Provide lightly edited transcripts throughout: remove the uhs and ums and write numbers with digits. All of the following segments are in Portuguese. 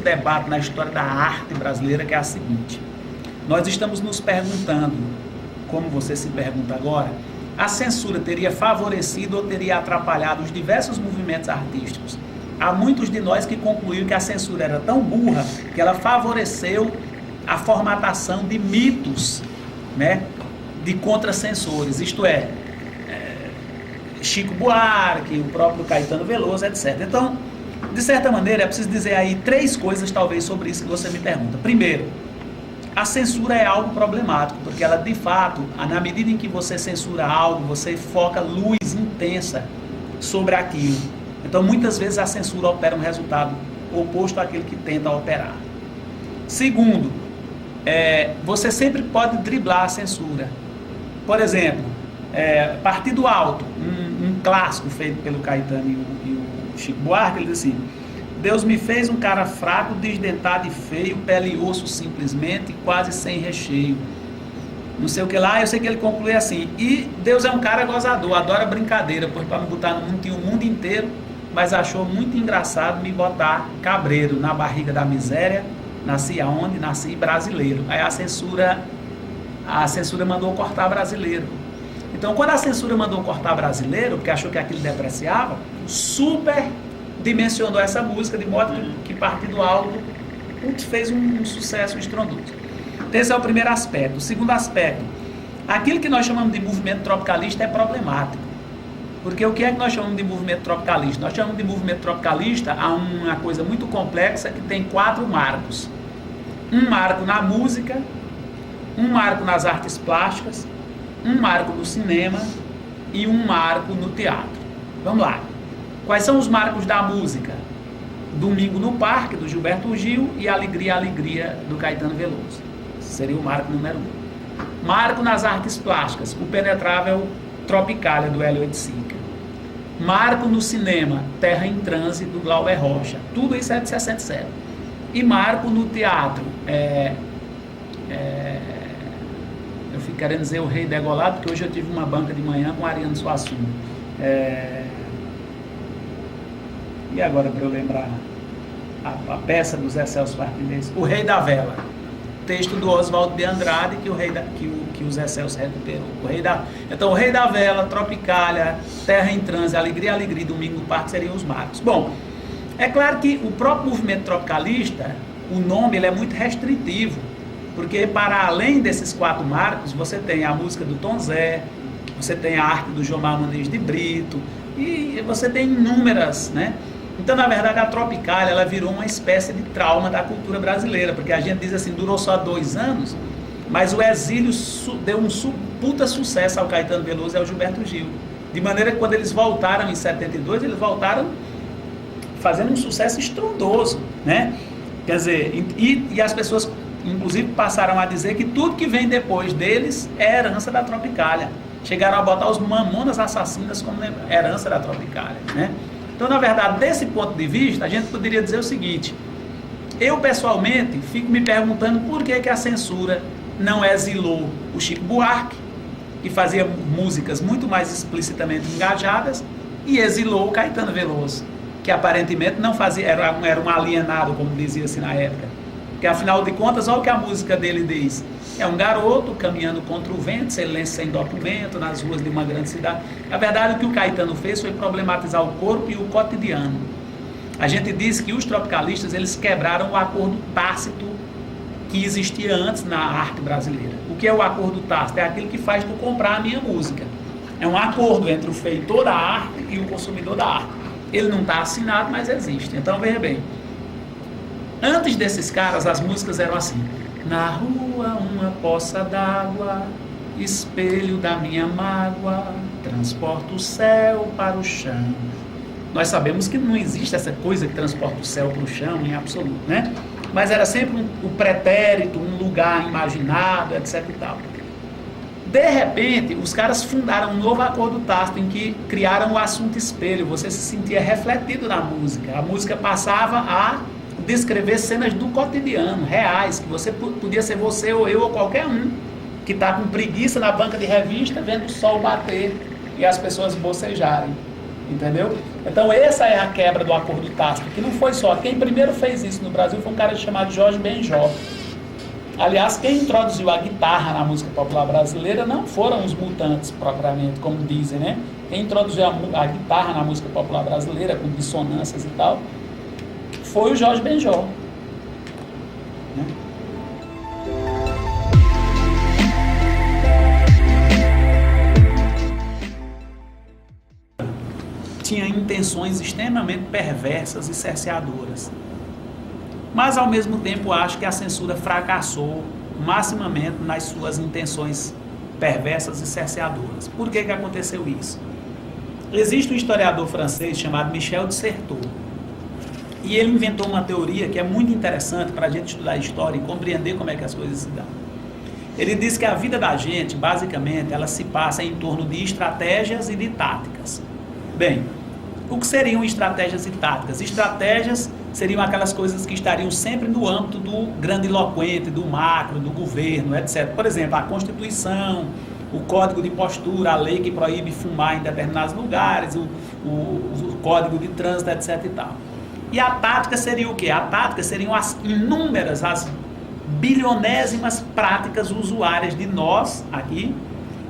debate na história da arte brasileira, que é a seguinte: nós estamos nos perguntando, como você se pergunta agora, a censura teria favorecido ou teria atrapalhado os diversos movimentos artísticos? Há muitos de nós que concluíram que a censura era tão burra que ela favoreceu a formatação de mitos, né, de contracensores, isto é, Chico Buarque, o próprio Caetano Veloso, etc. Então, de certa maneira, é preciso dizer aí 3 coisas talvez sobre isso que você me pergunta. Primeiro, a censura é algo problemático, porque ela de fato, na medida em que você censura algo, você foca luz intensa sobre aquilo. Então muitas vezes a censura opera um resultado oposto àquele que tenta operar. Segundo, você sempre pode driblar a censura. Por exemplo, Partido Alto, um clássico feito pelo Caetano e o Chico Buarque, ele diz assim: Deus me fez um cara fraco, desdentado e feio, pele e osso simplesmente, quase sem recheio. Não sei o que lá, eu sei que ele conclui assim: e Deus é um cara gozador, adora brincadeira, pois para me botar no mundo tinha o mundo inteiro, mas achou muito engraçado me botar cabreiro na barriga da miséria, nasci aonde? Nasci brasileiro. Aí a censura mandou cortar brasileiro. Então quando a censura mandou cortar brasileiro, porque achou que aquilo depreciava, super dimensionou essa música, de modo que Partido Alto fez um sucesso estrondoso. Esse é o primeiro aspecto. O segundo aspecto, aquilo que nós chamamos de movimento tropicalista é problemático. Porque o que é que nós chamamos de movimento tropicalista? Nós chamamos de movimento tropicalista a uma coisa muito complexa que tem 4 marcos. Um marco na música, um marco nas artes plásticas, um marco no cinema e um marco no teatro. Vamos lá. Quais são os marcos da música? Domingo no Parque, do Gilberto Gil, e Alegria, Alegria, do Caetano Veloso. Seria o marco número 1. Marco nas artes plásticas, o penetrável Tropicália, do Hélio Oiticica. Marco no cinema, Terra em Transe, do Glauber Rocha. Tudo isso é de 67. E marco no teatro, eu fico querendo dizer O Rei Degolado, porque hoje eu tive uma banca de manhã com Ariano Suassuna. E agora, para eu lembrar, a peça do Zé Celso Martins, O Rei da Vela, texto do Oswaldo de Andrade, que o Zé Celso recuperou. Então, O Rei da Vela, Tropicália, Terra em Transe, Alegria, Alegria, Domingo no Parque seriam os marcos. Bom, é claro que o próprio movimento tropicalista, o nome ele é muito restritivo, porque para além desses 4 marcos, você tem a música do Tom Zé, você tem a arte do Jomar Menezes de Brito, e você tem inúmeras, né? Então, na verdade, a Tropicália, ela virou uma espécie de trauma da cultura brasileira, porque a gente diz assim, durou só 2 anos, mas o exílio deu um puta sucesso ao Caetano Veloso e ao Gilberto Gil. De maneira que quando eles voltaram em 72, eles voltaram fazendo um sucesso estrondoso, né? Quer dizer, e as pessoas, inclusive, passaram a dizer que tudo que vem depois deles é herança da Tropicália. Chegaram a botar os Mamonas Assassinas como herança da Tropicália, né? Então, na verdade, desse ponto de vista, a gente poderia dizer o seguinte: eu, pessoalmente, fico me perguntando por que a censura não exilou o Chico Buarque, que fazia músicas muito mais explicitamente engajadas, e exilou o Caetano Veloso, que aparentemente não fazia, era um alienado, como dizia-se na época. Porque, afinal de contas, olha o que a música dele diz: é um garoto caminhando contra o vento, sem documento, nas ruas de uma grande cidade. Na verdade, o que o Caetano fez foi problematizar o corpo e o cotidiano. A gente diz que os tropicalistas, eles quebraram o acordo tácito que existia antes na arte brasileira. O que é o acordo tácito? É aquilo que faz tu comprar a minha música. É um acordo entre o feitor da arte e o consumidor da arte. Ele não está assinado, mas existe. Então, veja bem, antes desses caras, as músicas eram assim: na rua uma poça d'água, espelho da minha mágoa, transporta o céu para o chão. Nós sabemos que não existe essa coisa que transporta o céu para o chão em absoluto, né? Mas era sempre o pretérito, um lugar imaginado, etc e tal. De repente, os caras fundaram um novo acordo tácito em que criaram o assunto espelho. Você se sentia refletido na música. A música passava a descrever cenas do cotidiano, reais, que você podia ser você ou eu ou qualquer um, que está com preguiça na banca de revista, vendo o sol bater e as pessoas bocejarem. Entendeu? Então essa é a quebra do acordo tácito, que não foi só. Quem primeiro fez isso no Brasil foi um cara chamado Jorge Benjor. Aliás, quem introduziu a guitarra na música popular brasileira não foram os Mutantes, propriamente, como dizem, né? Quem introduziu a guitarra na música popular brasileira, com dissonâncias e tal, foi o Jorge Benjor. Né? Tinha intenções extremamente perversas e cerceadoras. Mas, ao mesmo tempo, acho que a censura fracassou maximamente nas suas intenções perversas e cerceadoras. Por que aconteceu isso? Existe um historiador francês chamado Michel de Certeau, e ele inventou uma teoria que é muito interessante para a gente estudar a história e compreender como é que as coisas se dão. Ele diz que a vida da gente, basicamente, ela se passa em torno de estratégias e de táticas. Bem, o que seriam estratégias e táticas? Estratégias seriam aquelas coisas que estariam sempre no âmbito do grandiloquente, do macro, do governo, etc. Por exemplo, a Constituição, o Código de Postura, a lei que proíbe fumar em determinados lugares, o Código de Trânsito, etc. e tal. E a tática seria o quê? A tática seriam as inúmeras, as bilionésimas práticas usuárias de nós aqui,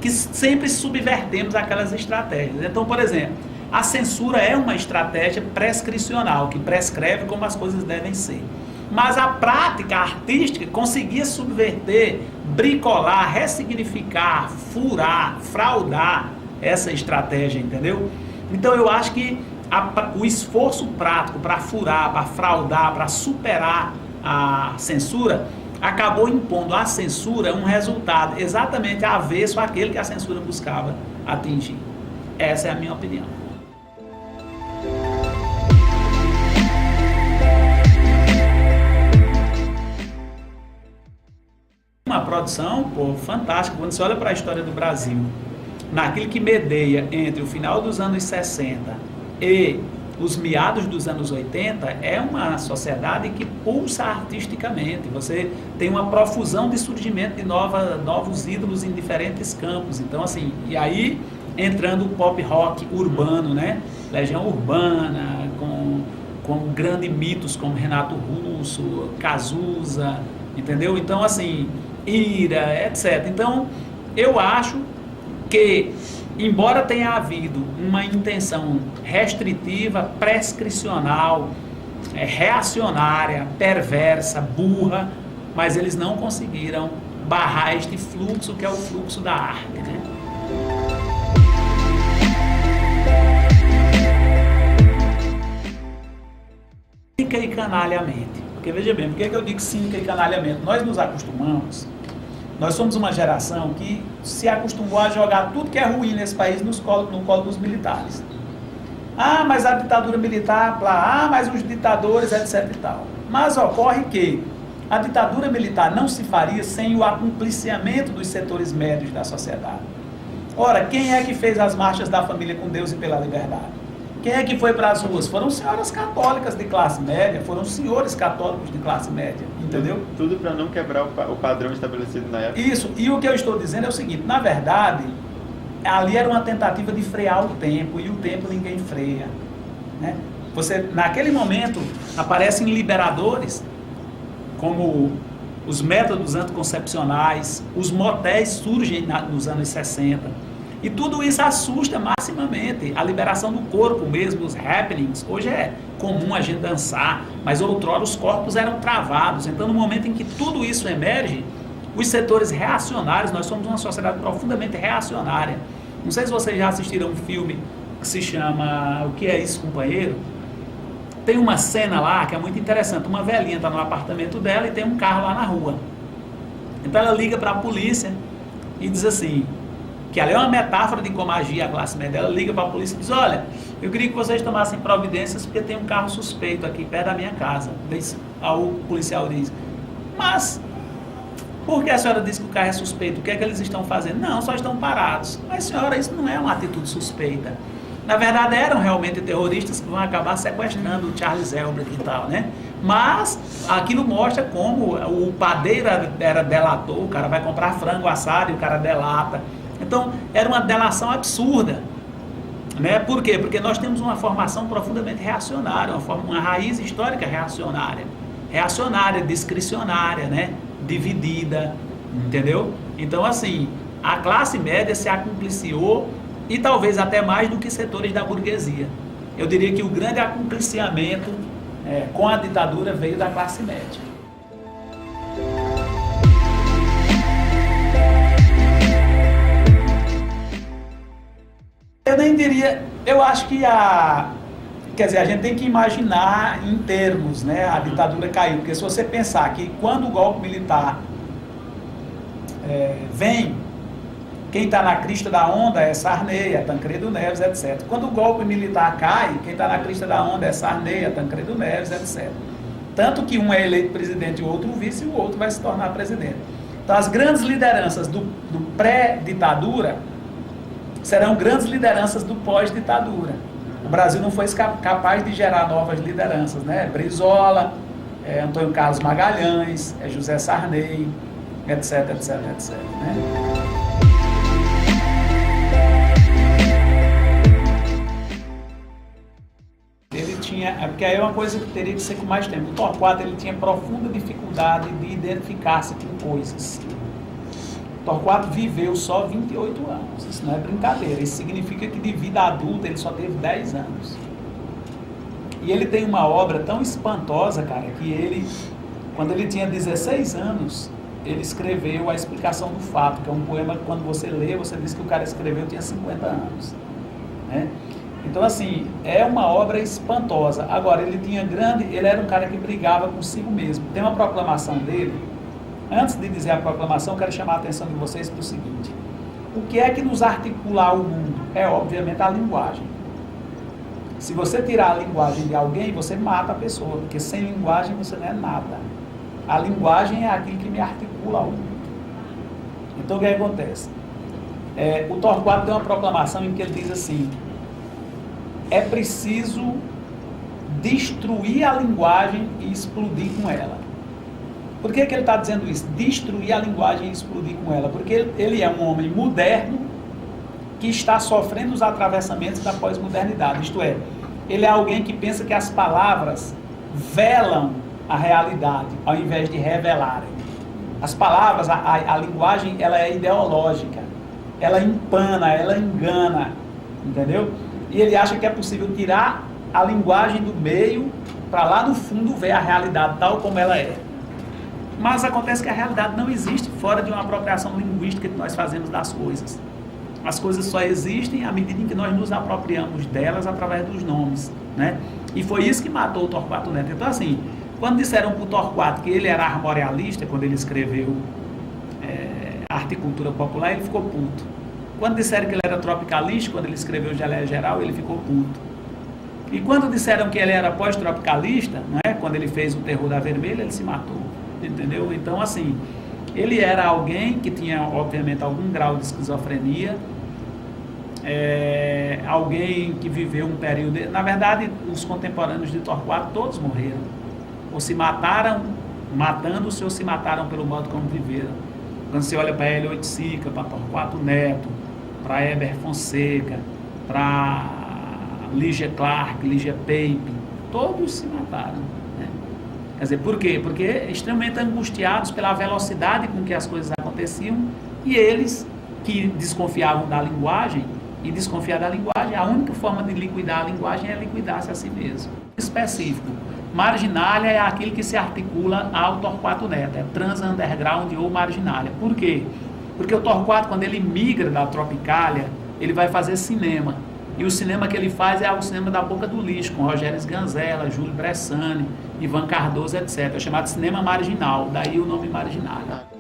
que sempre subvertemos aquelas estratégias. Então, por exemplo, a censura é uma estratégia prescricional, que prescreve como as coisas devem ser. Mas a prática artística conseguia subverter, bricolar, ressignificar, furar, fraudar essa estratégia, entendeu? Então eu acho que o esforço prático para furar, para fraudar, para superar a censura, acabou impondo à censura um resultado exatamente avesso àquele que a censura buscava atingir. Essa é a minha opinião. Uma produção, fantástica. Quando você olha para a história do Brasil, naquilo que medeia entre o final dos anos 60 e os meados dos anos 80, é uma sociedade que pulsa artisticamente. Você tem uma profusão de surgimento de novos ídolos em diferentes campos. Então, assim, e aí entrando o pop rock urbano, né? Legião Urbana, com grandes mitos como Renato Russo, Cazuza, entendeu? Então, assim, Ira, etc. Então, eu acho que, embora tenha havido uma intenção restritiva, prescricional, reacionária, perversa, burra, mas eles não conseguiram barrar este fluxo que é o fluxo da arte, né? Cínica e canalhamente. Porque veja bem, por que eu digo cínica e canalhamento? Nós nos acostumamos, nós somos uma geração que se acostumou a jogar tudo que é ruim nesse país no colo dos militares. Ah, mas a ditadura militar, mas os ditadores, etc e tal. Mas ocorre que a ditadura militar não se faria sem o acompliciamento dos setores médios da sociedade. Ora, quem é que fez as marchas da família com Deus e pela liberdade? Quem é que foi para as ruas? Foram senhoras católicas de classe média, foram senhores católicos de classe média, entendeu? Tudo para não quebrar o padrão estabelecido na época. Isso, e o que eu estou dizendo é o seguinte, na verdade, ali era uma tentativa de frear o tempo, e o tempo ninguém freia, né? Naquele momento, aparecem liberadores, como os métodos anticoncepcionais, os motéis surgem nos anos 60, e tudo isso assusta maximamente. A liberação do corpo mesmo, os happenings. Hoje é comum a gente dançar, mas outrora os corpos eram travados. Então, no momento em que tudo isso emerge, os setores reacionários, nós somos uma sociedade profundamente reacionária. Não sei se vocês já assistiram um filme que se chama O Que É Isso, Companheiro? Tem uma cena lá que é muito interessante. Uma velhinha está no apartamento dela e tem um carro lá na rua. Então ela liga para a polícia e diz assim, que ali é uma metáfora de como agia a classe média. Ela liga para a polícia e diz, olha, eu queria que vocês tomassem providências porque tem um carro suspeito aqui perto da minha casa. O policial diz, mas por que a senhora disse que o carro é suspeito? O que é que eles estão fazendo? Não, só estão parados. Mas senhora, isso não é uma atitude suspeita. Na verdade eram realmente terroristas que vão acabar sequestrando o Charles Elbrick e tal, né? Mas aquilo mostra como o padeiro era delator, o cara vai comprar frango assado e o cara delata. Então, era uma delação absurda. Né? Por quê? Porque nós temos uma formação profundamente reacionária, uma raiz histórica reacionária, discricionária, né? Dividida, entendeu? Então, assim, a classe média se acumpliciou e talvez até mais do que setores da burguesia. Eu diria que o grande acumpliciamento com a ditadura veio da classe média. Eu nem diria, eu acho que quer dizer, a gente tem que imaginar em termos, né, a ditadura caiu, porque se você pensar que quando o golpe militar vem, quem está na crista da onda é Sarney, é Tancredo Neves, etc. Quando o golpe militar cai, quem está na crista da onda é Sarney, é Tancredo Neves, etc. Tanto que um é eleito presidente e o outro vice, e o outro vai se tornar presidente. Então as grandes lideranças do pré-ditadura serão grandes lideranças do pós-ditadura. O Brasil não foi capaz de gerar novas lideranças, né? Brizola, Antônio Carlos Magalhães, José Sarney, etc, etc, etc. Né? Ele tinha, porque aí é uma coisa que teria que ser com mais tempo. O Torquato ele tinha profunda dificuldade de identificar-se com coisas. Torquato viveu só 28 anos, isso não é brincadeira, isso significa que de vida adulta ele só teve 10 anos. E ele tem uma obra tão espantosa, cara, que ele, quando ele tinha 16 anos, ele escreveu A Explicação do Fato, que é um poema que quando você lê, você diz que o cara escreveu tinha 50 anos. Né? Então, assim, é uma obra espantosa. Agora, ele era um cara que brigava consigo mesmo. Tem uma proclamação dele. Antes de dizer a proclamação, eu quero chamar a atenção de vocês para o seguinte: o que é que nos articula ao mundo? É, obviamente, a linguagem. Se você tirar a linguagem de alguém, você mata a pessoa, porque sem linguagem você não é nada. A linguagem é aquilo que me articula ao mundo. Então, o que acontece? O Torquato tem uma proclamação em que ele diz assim: é preciso destruir a linguagem e explodir com ela. Por que ele está dizendo isso? Destruir a linguagem e explodir com ela. Porque ele é um homem moderno que está sofrendo os atravessamentos da pós-modernidade. Isto é, ele é alguém que pensa que as palavras velam a realidade, ao invés de revelarem. As palavras, a linguagem, ela é ideológica. Ela empana, ela engana. Entendeu? E ele acha que é possível tirar a linguagem do meio para lá no fundo ver a realidade tal como ela é. Mas acontece que a realidade não existe fora de uma apropriação linguística que nós fazemos das coisas. As coisas só existem à medida em que nós nos apropriamos delas através dos nomes, né? E foi isso que matou o Torquato Neto. Então, assim, quando disseram para o Torquato que ele era armorialista, quando ele escreveu a Articultura Popular, ele ficou puto. Quando disseram que ele era tropicalista, quando ele escreveu Geleia Geral, ele ficou puto. E quando disseram que ele era pós-tropicalista, não é? Quando ele fez o Terror da Vermelha, ele se matou. Entendeu? Então, assim, ele era alguém que tinha, obviamente, algum grau de esquizofrenia, alguém que viveu um período... Na verdade, os contemporâneos de Torquato todos morreram. Ou se mataram matando-se, ou se mataram pelo modo como viveram. Quando você olha para Hélio Oiticica, para Torquato Neto, para Heber Fonseca, para Lígia Clark, Lígia Pape, todos se mataram. Quer dizer, por quê? Porque extremamente angustiados pela velocidade com que as coisas aconteciam, e eles que desconfiavam da linguagem, e desconfiar da linguagem, a única forma de liquidar a linguagem é liquidar-se a si mesmo. Específico, marginália é aquilo que se articula ao Torquato Neto, é trans-underground ou marginália. Por quê? Porque o Torquato, quando ele migra da Tropicália, ele vai fazer cinema. E o cinema que ele faz é o cinema da boca do lixo, com Rogério Sganzella, Júlio Bressani, Ivan Cardoso, etc. É chamado cinema marginal, daí o nome marginália.